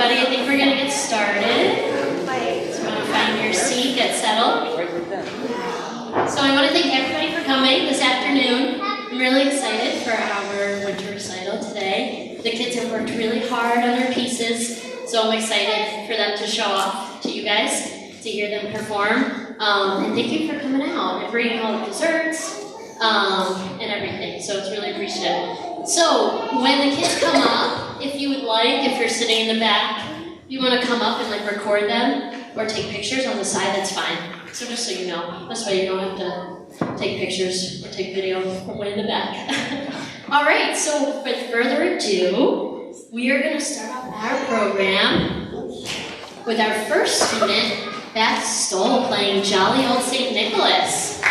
everybody. I think we're going to get started. So you want to find your seat, get settled. So I want to thank everybody for coming this afternoon. I'm really excited for our winter recital today. The kids have worked really hard on their pieces, so I'm excited for them to show off to you guys, to hear them perform. And thank you for coming out and bringing all the desserts and everything. So it's really appreciated. So when the kids come up, if you would like, if you're sitting in the back, if you want to come up and record them or take pictures on the side, that's fine. So just so you know, this way you don't have to take pictures or take video from way in the back. All right, so with further ado, we are going to start off our program with our first student, Beth Stoll, playing Jolly Old St. Nicholas.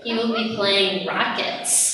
He will be playing Rockets.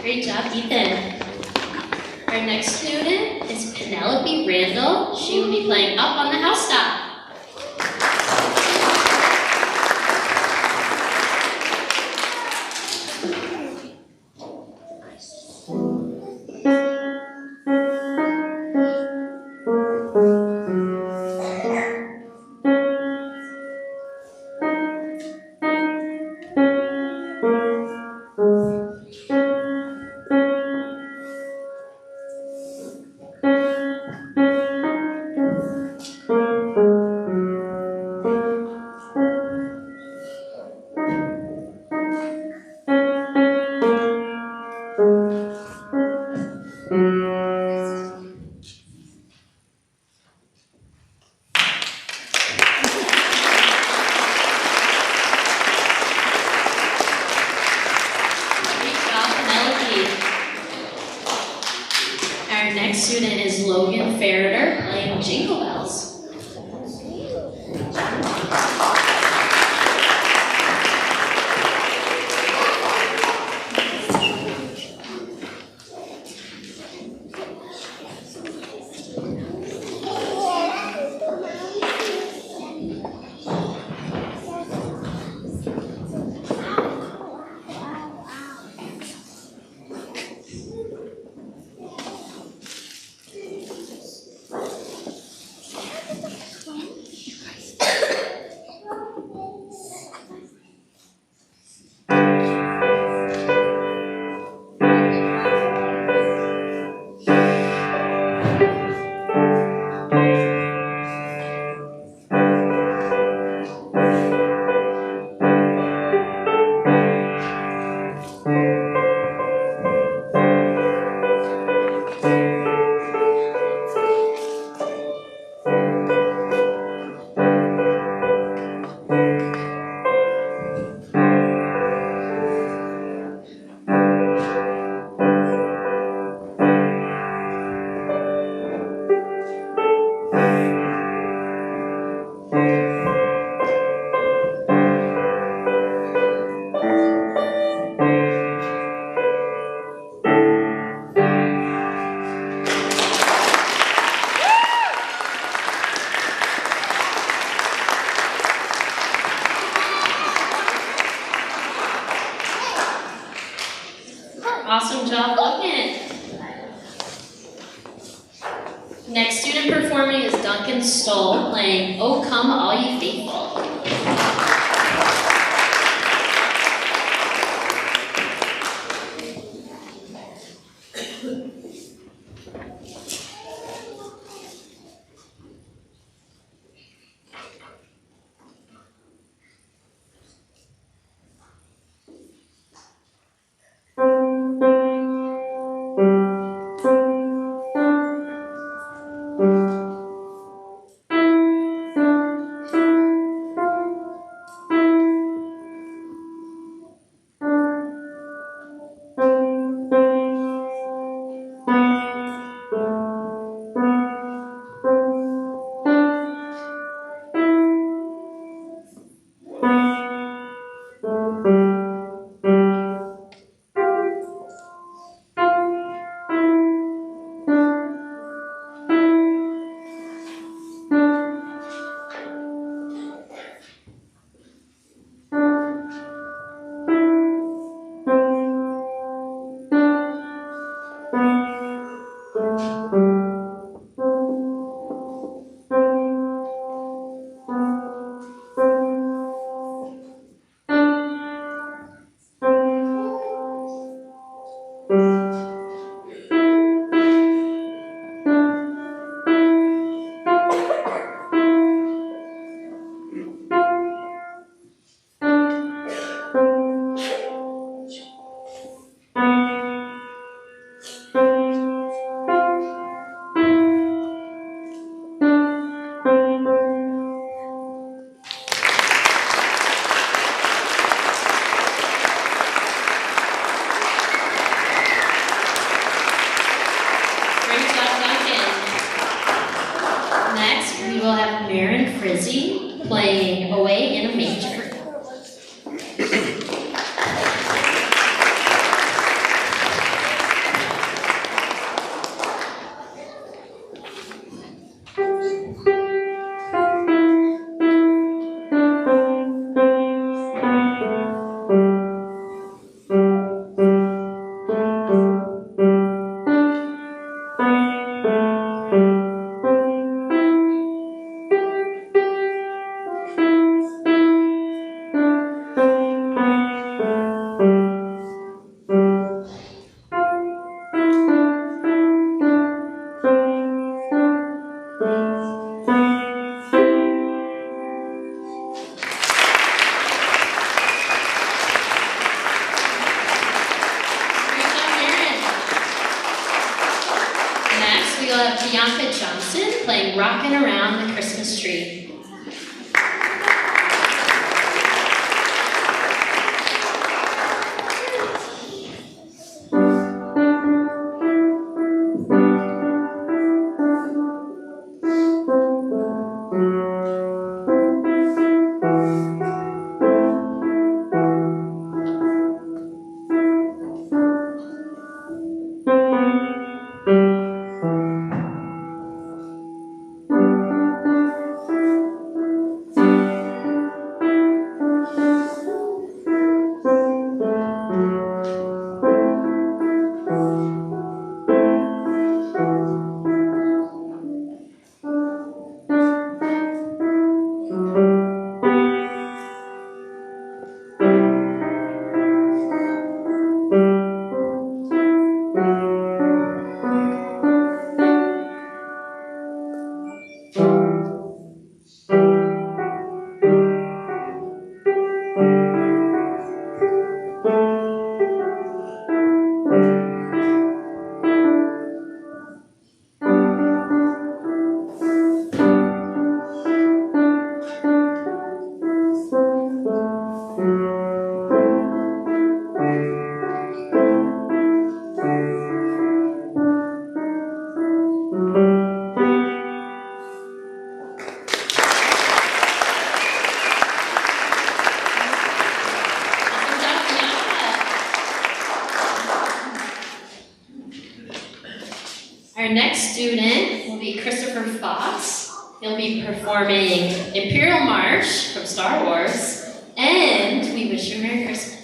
Great job, Ethan. Our next student is Penelope Randall. She will be playing Up on the Housetop. Our next student is Logan Farrader playing Jingle Bells. Next student performing is Duncan Stoll playing "Oh Come All You Faithful." Playing "Away in a Manger." Playing "Rockin' Around the Christmas Tree." Our next student will be Christopher Fox. He'll be performing Imperial March from Star Wars, and We Wish You a Merry Christmas.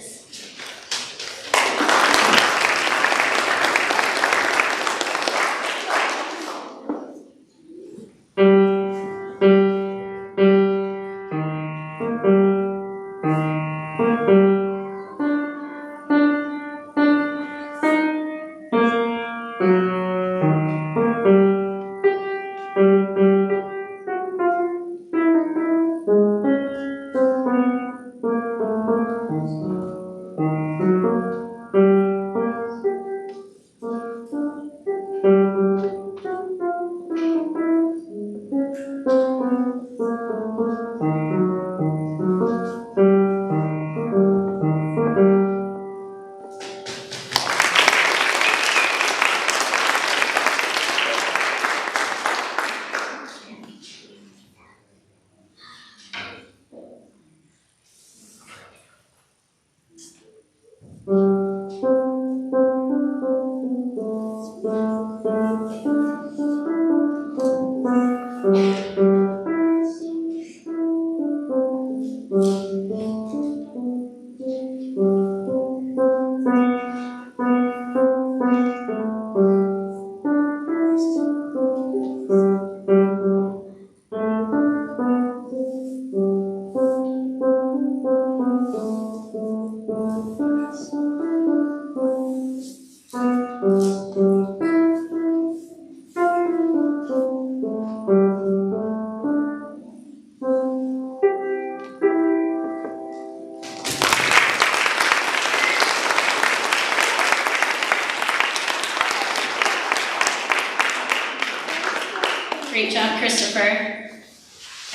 Great job, Christopher.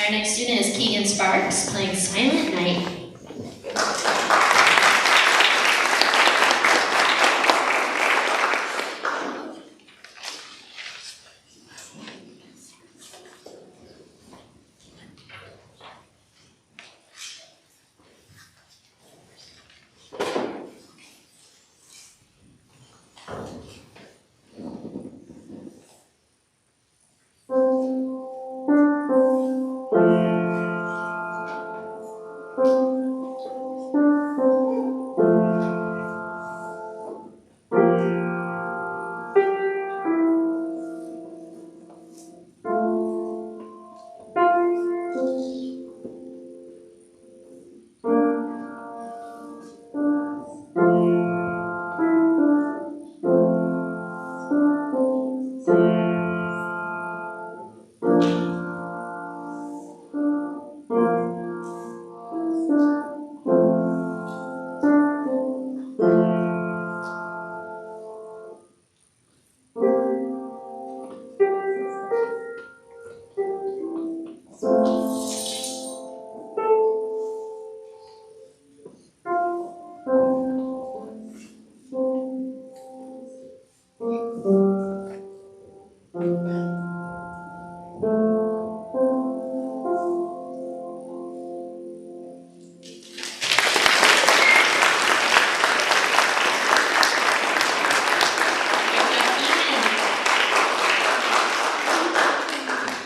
Our next student is Keegan Sparks, playing Silent Night.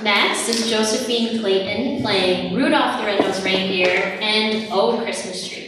Next is Josephine Clayton playing Rudolph the Red-Nosed Reindeer and Oh Christmas Tree.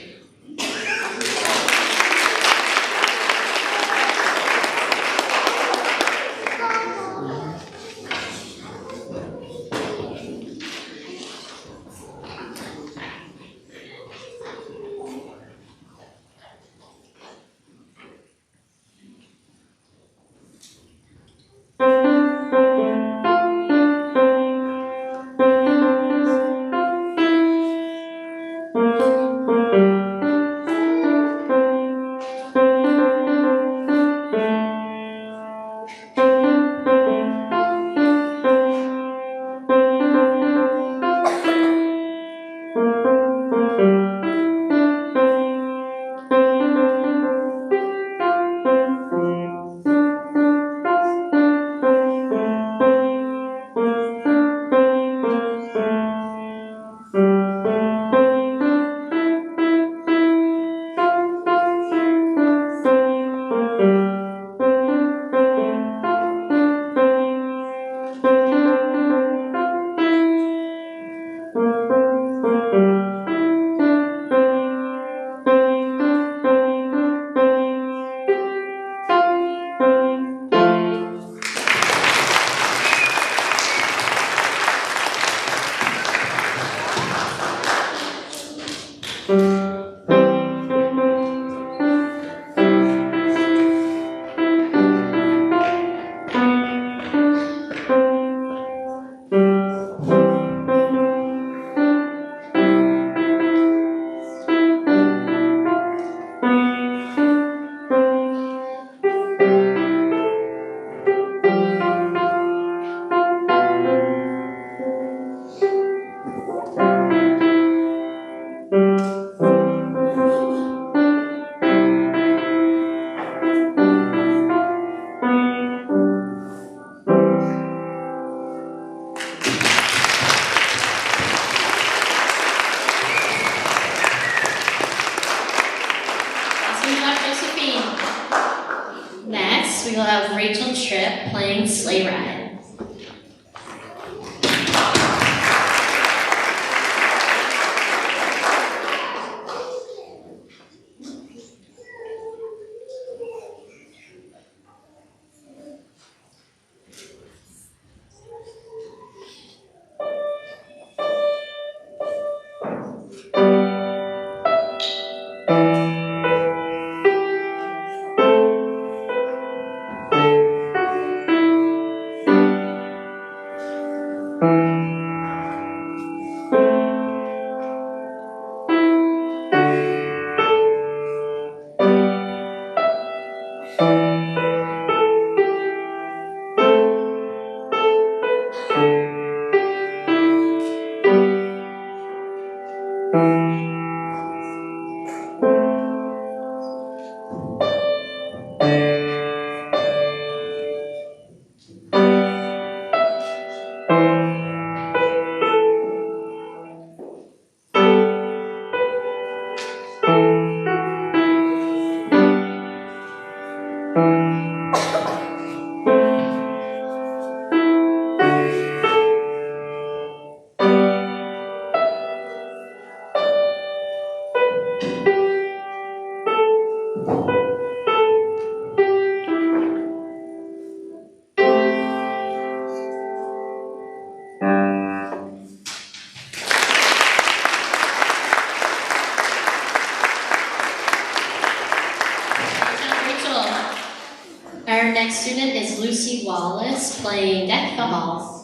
Next, we will have Rachel Tripp playing Sleigh Ride. next student is Lucy Wallace playing Deck the Halls.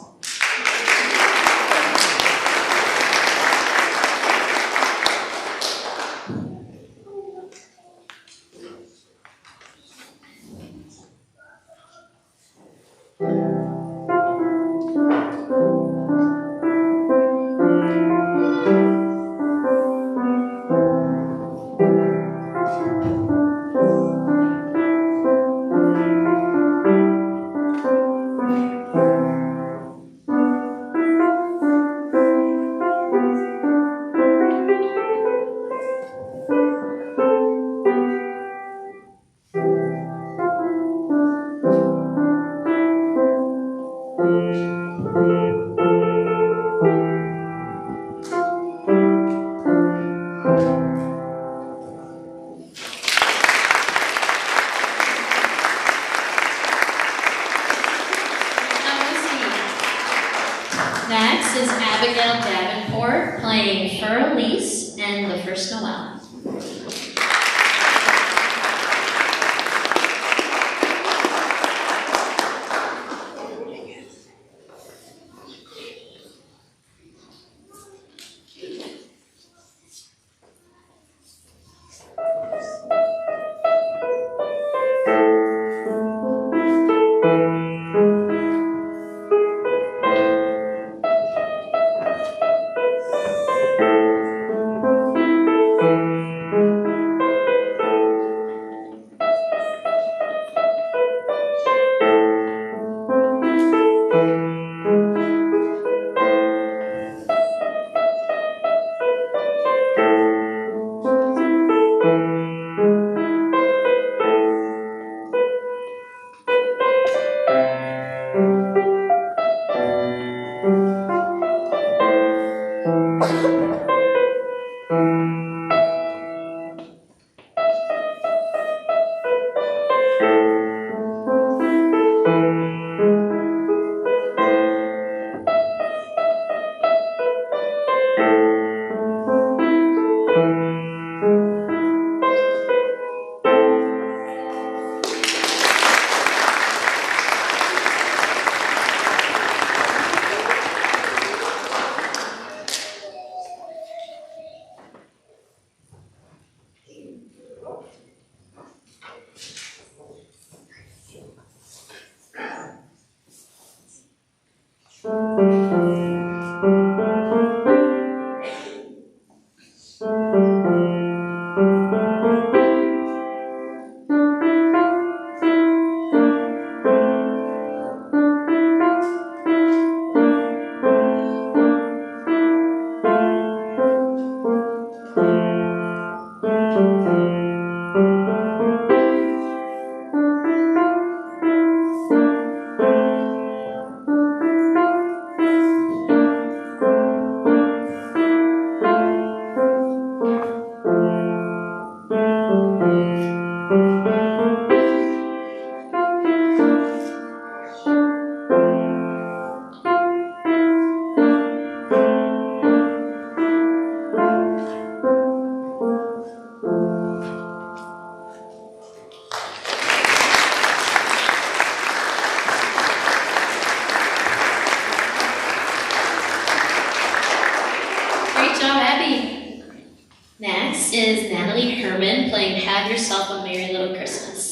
Next is Abigail Davenport playing For Elise and The First Noel. Next is Natalie Herman playing Have Yourself a Merry Little Christmas.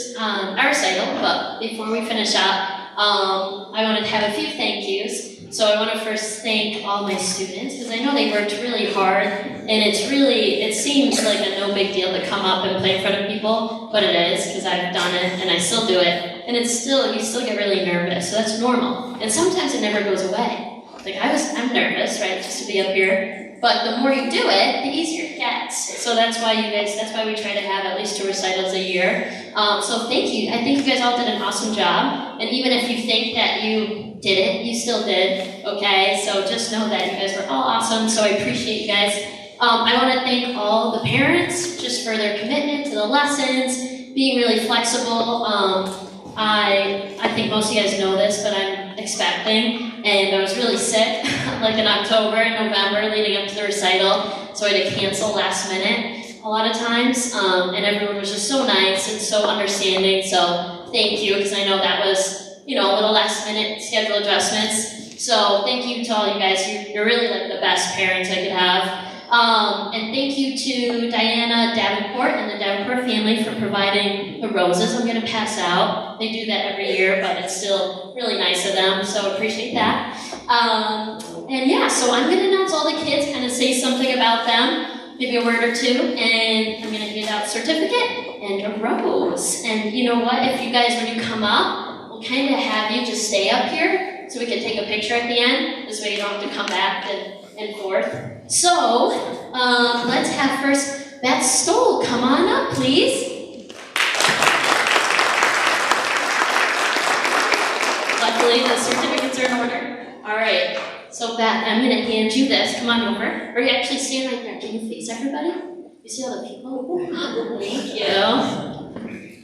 concludes our recital, but before we finish up, I wanted to have a few thank yous. So I want to first thank all my students, because I know they worked really hard, and it seems like a no big deal to come up and play in front of people, but it is, because I've done it, and I still do it, and you still get really nervous, so that's normal, and sometimes it never goes away. Like I'm nervous, right, just to be up here, but the more you do it, the easier it gets. So that's why we try to have at least 2 recitals a year. So thank you. I think you guys all did an awesome job, and even if you think that you did it, you still did, okay? So just know that you guys were all awesome, so I appreciate you guys. I want to thank all the parents just for their commitment to the lessons, being really flexible. I think most of you guys know this, but I'm expecting, and I was really sick, like in October and November leading up to the recital, so I had to cancel last minute a lot of times, and everyone was just so nice and so understanding, so thank you, because I know that was, a little last minute schedule adjustments. So thank you to all you guys. You're really like the best parents I could have. And thank you to Diana Davenport and the Davenport family for providing the roses I'm going to pass out. They do that every year, but it's still really nice of them, so appreciate that. And yeah, so I'm going to announce all the kids, kind of say something about them, maybe a word or two, and I'm going to hand out a certificate and a rose. And you know what, if you guys, when you come up, kind of have you just stay up here so we can take a picture at the end. This way you don't have to come back and forth. So, let's have first Beth Stoll come on up, please. Luckily, the certificates are in order. All right. So, Beth, I'm going to hand you this. Come on over. Or you actually stand right there. Can you face everybody? You see all the people? Thank you.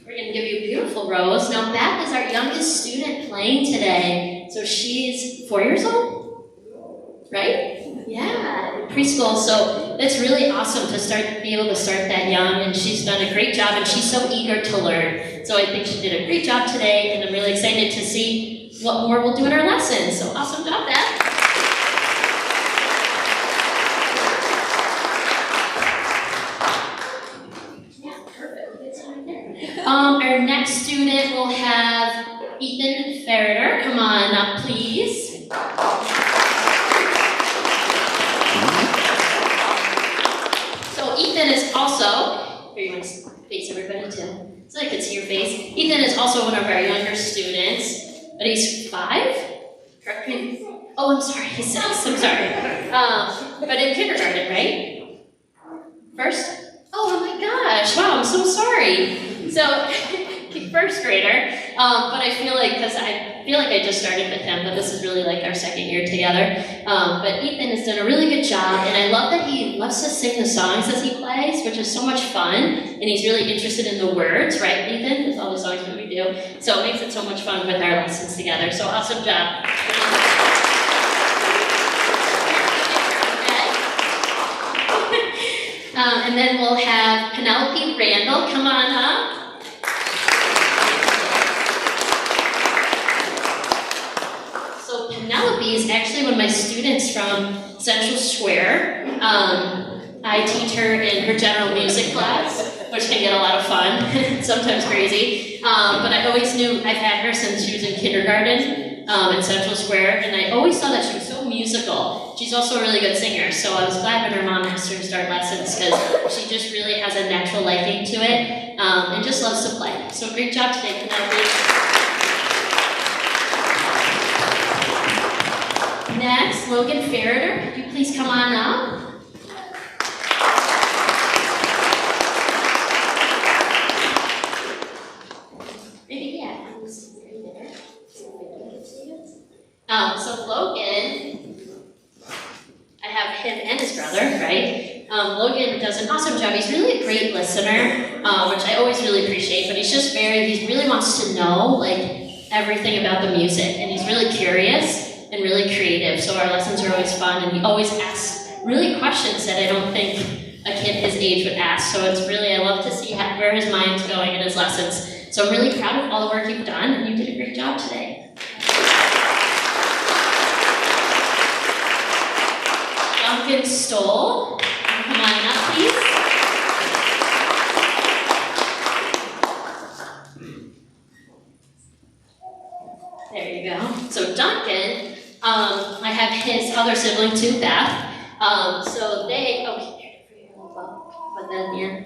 We're going to give you a beautiful rose. Now, Beth is our youngest student playing today. So she's 4 years old, right? Yeah, preschool. So it's really awesome to be able to start that young. And she's done a great job, and she's so eager to learn. So I think she did a great job today, and I'm really excited to see what more we'll do in our lessons. So awesome job, Beth. Our next student will have Ethan Ferreter. Come on up, please. So Ethan is also, here you want to face everybody too, so I can see your face. Ethan is also one of our younger students, but he's 5? Correct me? Oh, I'm sorry, he's 6, I'm sorry. But in kindergarten, right? First? Oh my gosh, wow, I'm so sorry. So, first grader, but I feel like I just started with him, but this is really like our second year together. But Ethan has done a really good job, and I love that he loves to sing the songs as he plays, which is so much fun, and he's really interested in the words, right, Ethan? With all the songs that we do. So it makes it so much fun with our lessons together. So awesome job. And then we'll have Penelope Randall come on up. So Penelope is actually one of my students from Central Square. I teach her in her general music class, which can get a lot of fun, sometimes crazy. But I always knew I've had her since she was in kindergarten in Central Square, and I always saw that she was so musical. She's also a really good singer, so I was glad when her mom asked her to start lessons because she just really has a natural liking to it and just loves to play. So great job today, Penelope. Next, Logan Ferreter, could you please come on up? Maybe, yeah. So Logan, I have him and his brother, right? Logan does an awesome job. He's really a great listener, which I always really appreciate, but he really wants to know, like, everything about the music, and he's really curious and really creative, so our lessons are always fun, and he always asks really questions that I don't think a kid his age would ask, so it's really, I love to see where his mind's going in his lessons. So I'm really proud of all the work you've done, and you did a great job today. Duncan Stoll, come on up, please. There you go. So Duncan, I have his other sibling too, Beth. So they, but then yeah.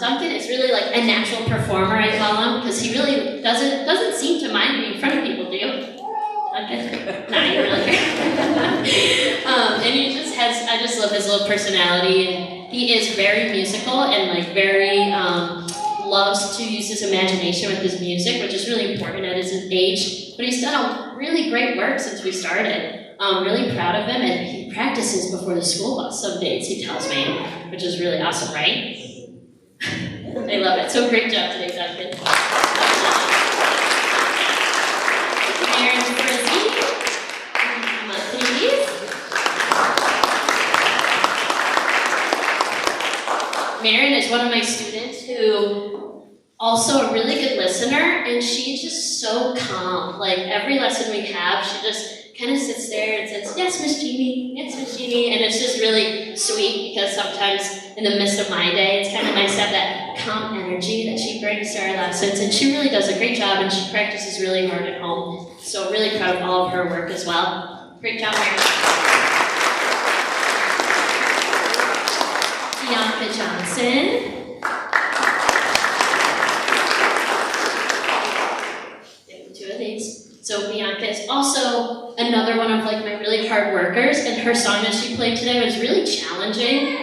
Duncan is really like a natural performer, I call him, because he really doesn't seem to mind being in front of people, do you? Duncan? Nah, you're really good. And he just has, I just love his little personality, and he is very musical and like very, loves to use his imagination with his music, which is really important at his age. But he's done a really great work since we started. I'm really proud of him, and he practices before the school bus some days, he tells me, which is really awesome, right? I love it. So great job today, Duncan. Aaron Frizzy. Come on, please. Marin is one of my students who also a really good listener, and she's just so calm. Like every lesson we have, she just kind of sits there and says, yes, Miss Jeannie, yes, Miss Jeannie, and it's just really sweet because sometimes in the midst of my day, it's kind of nice to have that calm energy that she brings to our lessons, and she really does a great job, and she practices really hard at home. So really proud of all of her work as well. Great job, Mary. Bianca Johnson. Two of these. So Bianca is also another one of like my really hard workers, and her song that she played today was really challenging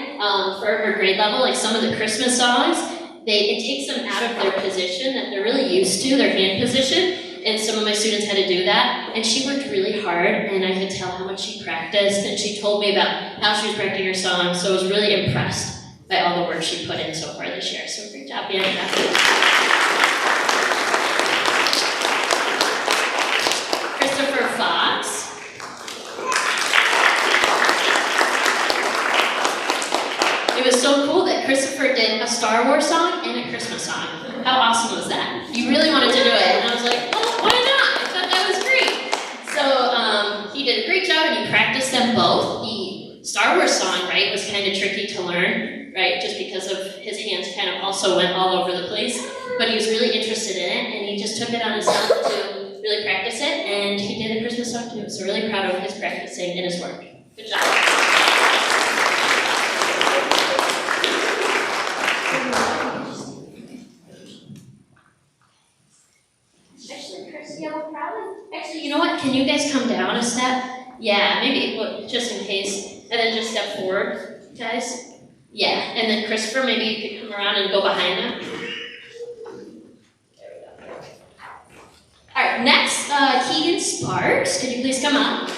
for her grade level. Like some of the Christmas songs, it takes them out of their position that they're really used to, their hand position, and some of my students had to do that, and she worked really hard, and I could tell how much she practiced, and she told me about how she was practicing her song, so I was really impressed by all the work she put in so far this year. So great job, Bianca. It was so cool that Christopher did a Star Wars song and a Christmas song. How awesome was that? He really wanted to do it, and I was like, well, why not? I thought that was great. So he did a great job, and he practiced them both. The Star Wars song, right, was kind of tricky to learn, right, just because of his hands kind of also went all over the place. But he was really interested in it, and he just took it on himself to really practice it, and he did a Christmas song too. So really proud of his practicing and his work. Good job. Actually, you know what? Can you guys come down a step? Yeah, maybe, just in case. And then just step forward, guys. Yeah, and then Christopher, maybe you could come around and go behind them. There we go. All right, next, Keegan Sparks. Could you please come up?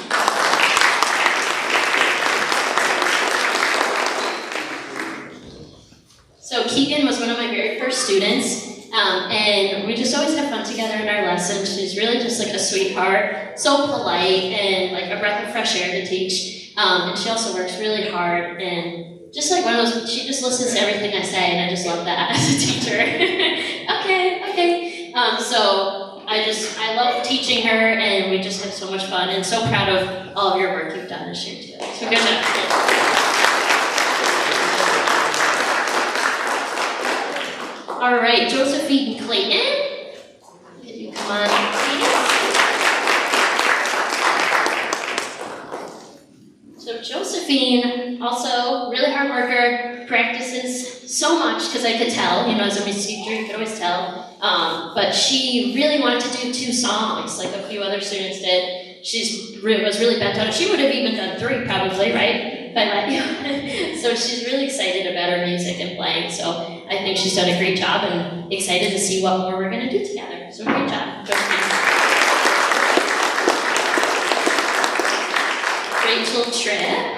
So Keegan was one of my very first students. And we just always have fun together in our lessons. She's really just like a sweetheart, so polite, and like a breath of fresh air to teach. And she also works really hard, and just like one of those, she just listens to everything I say, and I just love that as a teacher. Okay. So I love teaching her, and we just have so much fun, and so proud of all of your work you've done this year too. So good job. All right, Josephine Clayton. Can you come on, please? So Josephine, also really hard worker, practices so much, because I could tell, as a music teacher, you could always tell. But she really wanted to do 2 songs, like a few other students did. She was really bent on it. She would have even done 3 probably, right? If I let you. So she's really excited about her music and playing. So I think she's done a great job, and excited to see what more we're going to do together. So great job. Rachel Tripp.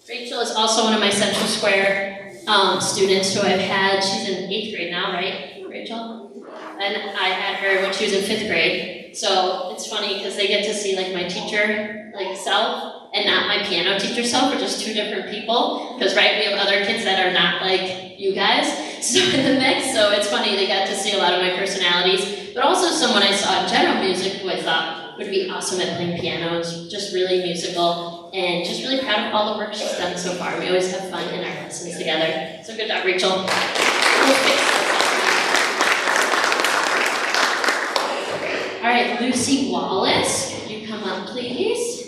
Rachel is also one of my Central Square students who I've had. She's in 8th grade now, right, Rachel? And I had her when she was in 5th grade. So it's funny because they get to see like my teacher self and not my piano teacher self, which is 2 different people. Because we have other kids that are not like you guys, so in the mix. So it's funny, they got to see a lot of my personalities, but also someone I saw in general music who I thought would be awesome at playing piano. Is just really musical. and just really proud of all the work she's done so far. We always have fun in our lessons together. So good job, Rachel. All right, Lucy Wallace, could you come up, please?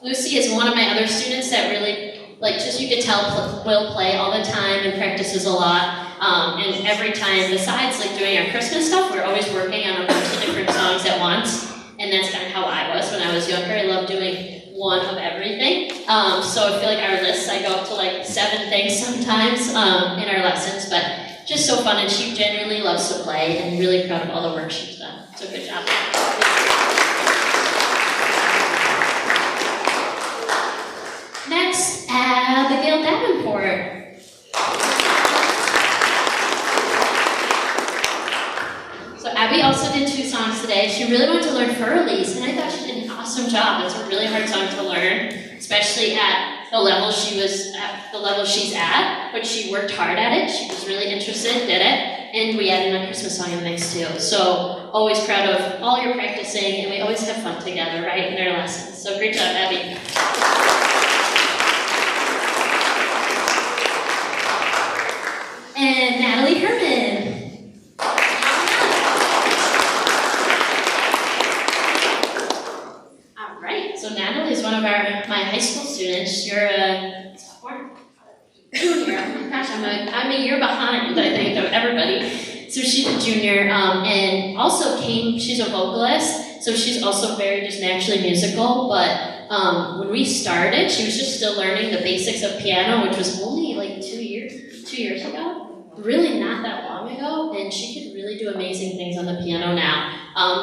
Lucy is one of my other students that really, just you could tell, will play all the time and practices a lot. And every time, besides doing our Christmas stuff, we're always working on a bunch of different songs at once. And that's kind of how I was when I was younger. I loved doing one of everything. So I feel like our lists, I go up to 7 things sometimes in our lessons, but just so fun. And she genuinely loves to play, and really proud of all the work she's done. So good job. Next, Abigail Davenport. So Abby also did 2 songs today. She really wanted to learn Furlies, and I thought she did an awesome job. It's a really hard song to learn, especially at the level she's at, but she worked hard at it. She was really interested, did it, and we added a Christmas song in the mix too. So always proud of all your practicing, and we always have fun together, right, in our lessons. So great job, Abby. And Natalie Herman. All right, so Natalie is one of my high school students. You're a sophomore? Junior. Oh my gosh, I'm a year behind, I think, of everybody. So she's a junior, and also she's a vocalist, so she's also very just naturally musical, but when we started, she was just still learning the basics of piano, which was only 2 years ago. Really not that long ago, and she could really do amazing things on the piano now.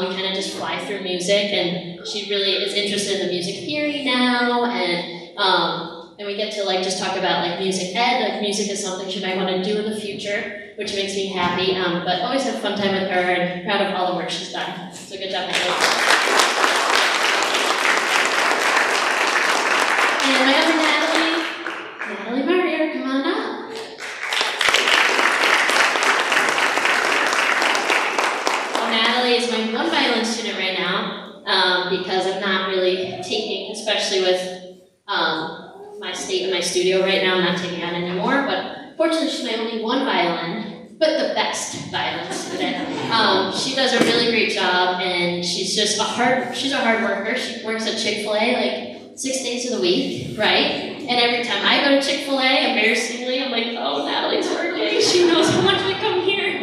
We kind of just fly through music, and she really is interested in the music theory now, and we get to just talk about music ed. Music is something she might want to do in the future, which makes me happy. But always have a fun time with her, and proud of all the work she's done. So good job, Natalie. And my other Natalie Marrier, come on up. Natalie is my one violin student right now because I'm not really taking, especially with my state in my studio right now, I'm not taking on anymore, but fortunately she's my only one violin, but the best violin student. She does a really great job, and she's a hard worker. She works at Chick-fil-A 6 days of the week, right? And every time I go to Chick-fil-A, embarrassingly, I'm like, oh, Natalie's working. She knows how much I come here.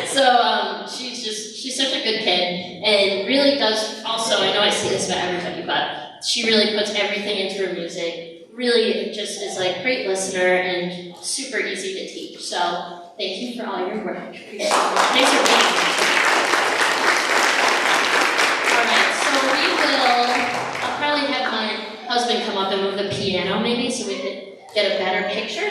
So she's such a good kid, and really does also, I know I say this about everybody, but she really puts everything into her music. Really just is great listener and super easy to teach. So thank you for all your work. Thanks for being here. All right, so I'll probably have my husband come up and move the piano maybe so we could get a better picture.